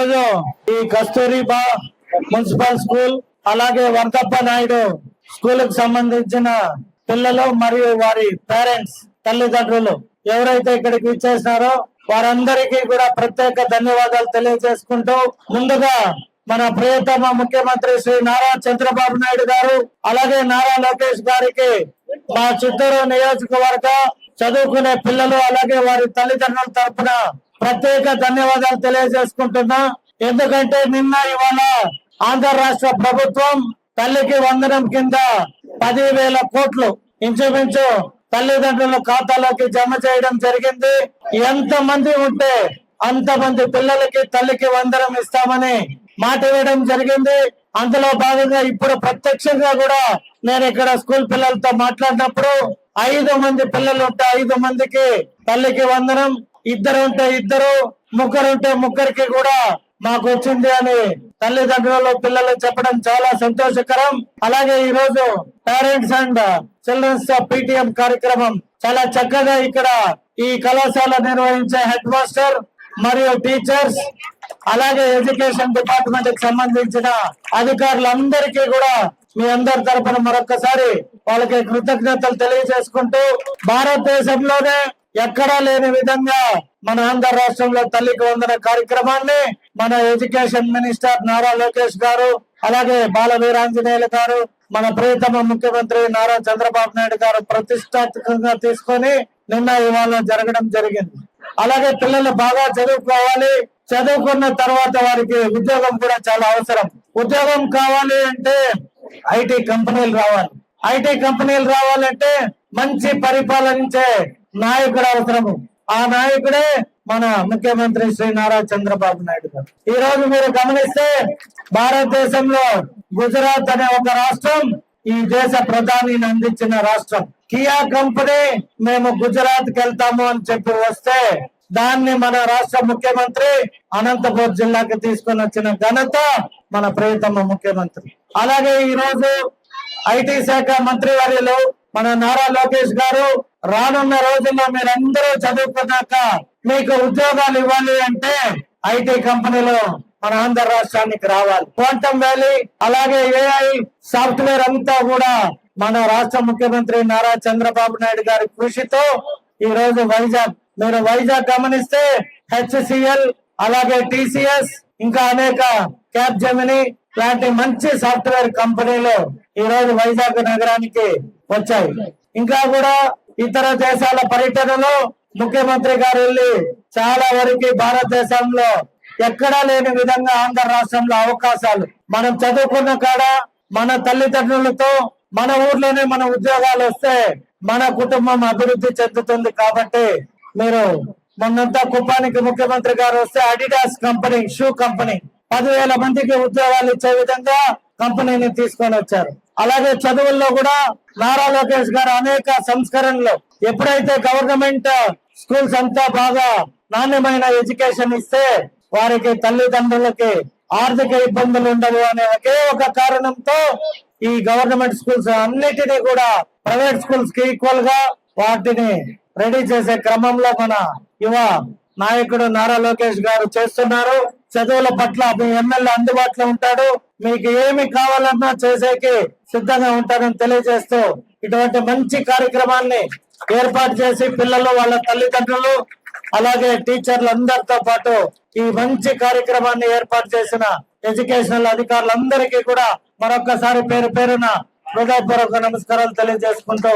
రోజు ఈ Kasturba municipal school అలాగే వర్ధప్ప నాయుడు స్కూల్ కు సంబంధించిన పిల్లలు మరియు వారి పేరెంట్స్ తల్లిదండ్రులు ఎవరైతే ఇక్కడికి ఇచ్చేసినారో వారందరికీ కూడా ప్రత్యేక ధన్యవాదాలు తెలియజేసుకుంటూ ముందుగా మన ప్రియతమ ముఖ్యమంత్రి శ్రీ నారా చంద్రబాబు నాయుడు గారు అలాగే నారా లోకేష్ గారికి మా చిత్తూరు నియోజకవర్గ చదువుకునే పిల్లలు అలాగే వారి తల్లిదండ్రుల తరఫున ప్రత్యేక ధన్యవాదాలు తెలియజేసుకుంటున్నా. ఎందుకంటే నిన్న ఇవాళ ఆంధ్ర రాష్ట్ర ప్రభుత్వం తల్లికి వందనం కింద 10,000 కోట్లు ఇంచుమించు తల్లిదండ్రుల ఖాతాలోకి జమ చేయడం జరిగింది. ఎంత మంది ఉంటే అంతమంది పిల్లలకి తల్లికి వందనం ఇస్తామని మాట వేయడం జరిగింది. అందులో భాగంగా ఇప్పుడు ప్రత్యక్షంగా కూడా నేను ఇక్కడ స్కూల్ పిల్లలతో మాట్లాడినప్పుడు 5 మంది పిల్లలు ఉంటే 5 మందికి తల్లికి వందనం, 2 ఉంటే 2, 3 ఉంటే 3కి కూడా మాకు వచ్చింది అని తల్లిదండ్రులు పిల్లలు చెప్పడం చాలా సంతోషకరం. అలాగే ఈ రోజు పేరెంట్స్ అండ్ చిల్డ్రన్స్ PTM కార్యక్రమం చాలా చక్కగా ఇక్కడ ఈ కళాశాల నిర్వహించే హెడ్ మాస్టర్ మరియు టీచర్స్ అలాగే ఎడ్యుకేషన్ డిపార్ట్మెంట్ కి సంబంధించిన అధికారులందరికీ కూడా మీ అందరి తరపున మరొకసారి వాళ్ళకి కృతజ్ఞతలు తెలియజేసుకుంటూ భారతదేశంలోనే ఎక్కడా లేని విధంగా మన ఆంధ్ర రాష్ట్రంలో తల్లికి వందన కార్యక్రమాన్ని మన ఎడ్యుకేషన్ మినిస్టర్ నారా లోకేష్ గారు అలాగే బాల వీరాంజనేయులు గారు మన ప్రియతమ ముఖ్యమంత్రి నారా చంద్రబాబు నాయుడు గారు ప్రతిష్టాత్మకంగా తీసుకొని నిన్న ఇవాళ జరగడం జరిగింది. అలాగే పిల్లలు బాగా చదువుకోవాలి, చదువుకున్న తర్వాత వారికి ఉద్యోగం కూడా చాలా అవసరం. ఉద్యోగం కావాలి అంటే ఐటీ కంపెనీలు రావాలి. ఐటీ కంపెనీలు రావాలంటే మంచి పరిపాలించే నాయకుడు అవసరము. ఆ నాయకుడే మన ముఖ్యమంత్రి శ్రీ నారా చంద్రబాబు నాయుడు గారు. ఈ రోజు మీరు గమనిస్తే భారతదేశంలో గుజరాత్ అనే ఒక రాష్ట్రం ఈ దేశ ప్రధానిని అందించిన రాష్ట్రం. కియా కంపెనీ మేము గుజరాత్ కి వెళ్తాము అని చెప్పి వస్తే దాన్ని మన రాష్ట్ర ముఖ్యమంత్రి అనంతపురం జిల్లాకి తీసుకొని వచ్చిన ఘనత మన ప్రియతమ ముఖ్యమంత్రి. అలాగే ఈ రోజు ఐటీ శాఖ మంత్రి వర్యులు మన నారా లోకేష్ గారు రానున్న రోజుల్లో మీరందరూ చదువుకున్నాక మీకు ఉద్యోగాలు ఇవ్వాలి అంటే ఐటీ కంపెనీలు మన ఆంధ్ర రాష్ట్రానికి రావాలి. క్వాంటమ్ వ్యాలీ అలాగే AI సాఫ్ట్వేర్ అంతా కూడా మన రాష్ట్ర ముఖ్యమంత్రి నారా చంద్రబాబు నాయుడు గారి కృషితో ఈ రోజు వైజాగ్ గమనిస్తే HCL అలాగే TCS ఇంకా అనేక క్యాప్ జెమిని లాంటి మంచి సాఫ్ట్వేర్ కంపెనీలు ఈ రోజు వైజాగ్ నగరానికి వచ్చాయి. ఇంకా కూడా ఇతర దేశాల పర్యటనలో ముఖ్యమంత్రి గారు వెళ్ళి చాలా వరకు భారతదేశంలో ఎక్కడా లేని విధంగా ఆంధ్ర రాష్ట్రంలో అవకాశాలు మనం చదువుకున్న కాడ మన తల్లిదండ్రులతో మన ఊర్లోనే మన ఉద్యోగాలు వస్తే మన కుటుంబం అభివృద్ధి చెందుతుంది. కాబట్టి మీరు మొన్నంతా కుప్పానికి ముఖ్యమంత్రి గారు వస్తే అడిడాస్ కంపెనీ షూ కంపెనీ 10,000 మందికి ఉద్యోగాలు ఇచ్చే విధంగా కంపెనీని తీసుకొని వచ్చారు. అలాగే చదువుల్లో కూడా నారా లోకేష్ గారు అనేక సంస్కరణలు ఎప్పుడైతే గవర్నమెంట్ స్కూల్స్ అంతా బాగా నాణ్యమైన ఎడ్యుకేషన్ ఇస్తే వారికి తల్లిదండ్రులకి ఆర్థిక ఇబ్బందులు ఉండవు అనే ఒకే ఒక కారణంతో ఈ గవర్నమెంట్ స్కూల్స్ అన్నిటినీ కూడా ప్రైవేట్ స్కూల్స్ కి ఈక్వల్ గా వాటిని రెడీ చేసే క్రమంలో మన యువ నాయకుడు నారా లోకేష్ గారు చేస్తున్నారు. చదువుల పట్ల మీ ఎమ్మెల్యే అందుబాటులో ఉంటాడు, మీకు ఏమి కావాలన్నా చేసేకి సిద్ధంగా ఉంటారని తెలియజేస్తూ ఇటువంటి మంచి కార్యక్రమాన్ని ఏర్పాటు చేసి పిల్లలు వాళ్ళ తల్లిదండ్రులు అలాగే టీచర్లు అందరితో పాటు ఈ మంచి కార్యక్రమాన్ని ఏర్పాటు చేసిన ఎడ్యుకేషనల్ అధికారులందరికీ కూడా మరొకసారి పేరు పేరున హృదయపూర్వక నమస్కారాలు తెలియజేసుకుంటూ